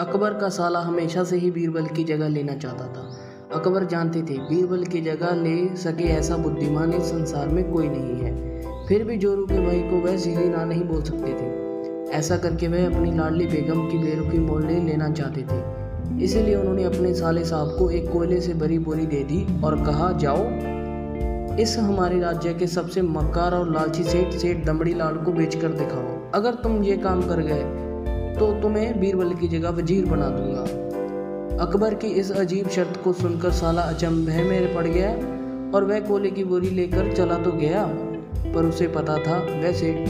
अकबर का साला हमेशा से ही बीरबल की जगह लेना चाहता था। अकबर जानते थे बीरबल की जगह ले सके ऐसा बुद्धिमान इस संसार में कोई नहीं है। फिर भी जोरू के भाई को वह सीधी ना नहीं बोल सकते थे। ऐसा करके वह अपनी लाडली बेगम की बेरुखी मोल लेना चाहते थे। इसीलिए उन्होंने अपने साले साहब को एक कोयले से भरी बोरी दे दी और कहा, जाओ इस हमारे राज्य के सबसे मक्कार और लालची सेठ दमड़ी लाल को बेचकर दिखाओ। अगर तुम ये काम कर गए तो तुम्हें बीरबल की जगह वजीर बना दूंगा। अकबर की इस अजीब शर्त को सुनकर साला अचंभे में पड़ गया और वह कोयले की बोरी लेकर चला तो गया, पर उसे पता था वह सेठ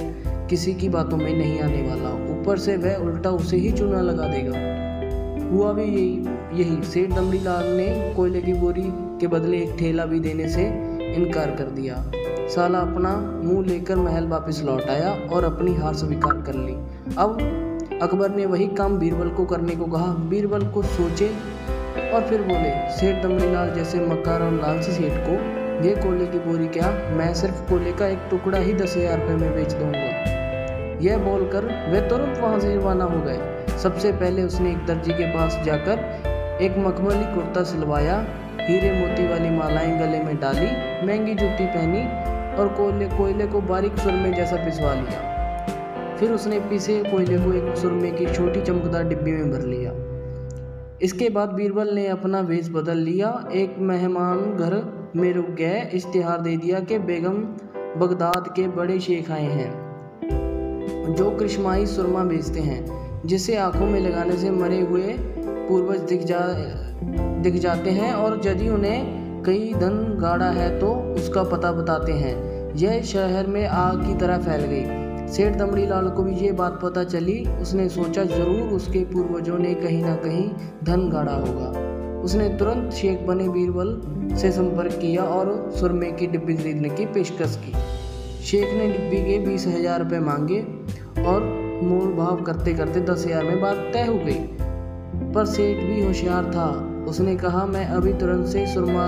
किसी की बातों में नहीं आने वाला। ऊपर से वह उल्टा उसे ही चूना लगा देगा। हुआ भी यही। सेठ दमड़ी लाल ने कोयले की बोरी के बदले एक ठेला भी देने से इनकार कर दिया। साला अपना मुंह लेकर महल वापस लौट आया और अपनी हार स्वीकार कर ली। अब अकबर ने वही काम बीरबल को करने को कहा। बीरबल को सोचे और फिर बोले, सेठ दमड़ी लाल जैसे मक्कार और लालची सेठ को ये कोयले की बोरी क्या, मैं सिर्फ कोयले का एक टुकड़ा ही 10,000 रुपये में बेच दूंगा। यह बोलकर वे तुरंत वहां से रवाना हो गए। सबसे पहले उसने एक दर्जी के पास जाकर एक मखमली कुर्ता सिलवाया, हीरे मोती वाली मालाएं गले में डाली, महंगी जूती पहनी और कोयले को बारीक सुरमे जैसा पिसवा लिया। फिर उसने पीसे कोयले को एक सुरमे की छोटी चमकदार डिब्बी में भर लिया। इसके बाद बीरबल ने अपना वेश बदल लिया। एक मेहमान घर में रुक गए, इश्तिहार दे दिया कि बेगम बगदाद के बड़े शेख आए हैं जो कृष्माई सुरमा बेचते हैं, जिसे आंखों में लगाने से मरे हुए पूर्वज दिख जाते हैं और यदि उन्हें कई धन गाड़ा है तो उसका पता बताते हैं। यह शहर में आग की तरह फैल गई। सेठ दमड़ी लाल को भी ये बात पता चली। उसने सोचा जरूर उसके पूर्वजों ने कहीं ना कहीं धन गाड़ा होगा। उसने तुरंत शेख बने बीरबल से संपर्क किया और सुरमे की डिब्बी खरीदने की पेशकश की। शेख ने डिब्बी के 20,000 रुपये मांगे और मोल भाव करते करते 10,000 में बात तय हो गई। पर सेठ भी होशियार था। उसने कहा, मैं अभी तुरंत से सुरमा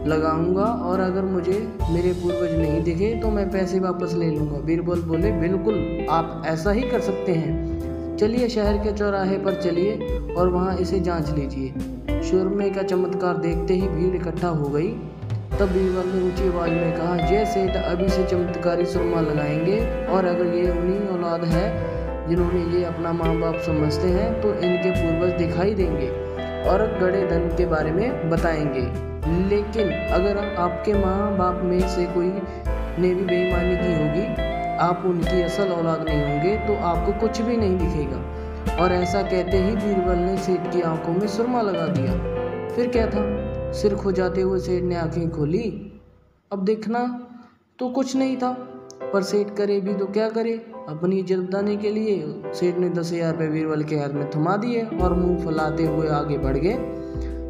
लगाऊंगा और अगर मुझे मेरे पूर्वज नहीं दिखे तो मैं पैसे वापस ले लूँगा। बीरबल बोले, बिल्कुल आप ऐसा ही कर सकते हैं। चलिए शहर के चौराहे पर चलिए और वहाँ इसे जांच लीजिए। सुरमे का चमत्कार देखते ही भीड़ इकट्ठा हो गई। तब बीरबल ने ऊंची आवाज में कहा, ये सेठ अभी से चमत्कारी सुरमा लगाएंगे और अगर ये उन्हीं औलाद है जिन्होंने ये अपना माँ बाप समझते हैं तो इनके पूर्वज दिखाई देंगे और गड़े धन के बारे में बताएंगे। लेकिन अगर आपके माँ बाप में से कोई ने भी बेईमानी की होगी, आप उनकी असल औलाद नहीं होंगे तो आपको कुछ भी नहीं दिखेगा। और ऐसा कहते ही बीरबल ने सेठ की आंखों में सुरमा लगा दिया। फिर क्या था, सिर खुजाते हुए सेठ ने आंखें खोली। अब देखना तो कुछ नहीं था, पर सेठ करे भी तो क्या करे। अपनी इज्जत बताने के लिए सेठ ने 10,000 रुपये बीरबल के हाथ में थमा दिए और मुंह फैलाते हुए आगे बढ़ गए।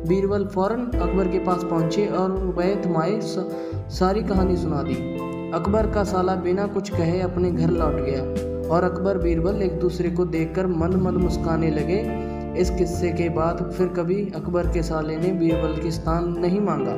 बीरबल फौरन अकबर के पास पहुंचे और वह थमाए सारी कहानी सुना दी। अकबर का साला बिना कुछ कहे अपने घर लौट गया और अकबर बीरबल एक दूसरे को देखकर मन मुस्काने लगे। इस किस्से के बाद फिर कभी अकबर के साले ने बीरबल की स्थान नहीं मांगा।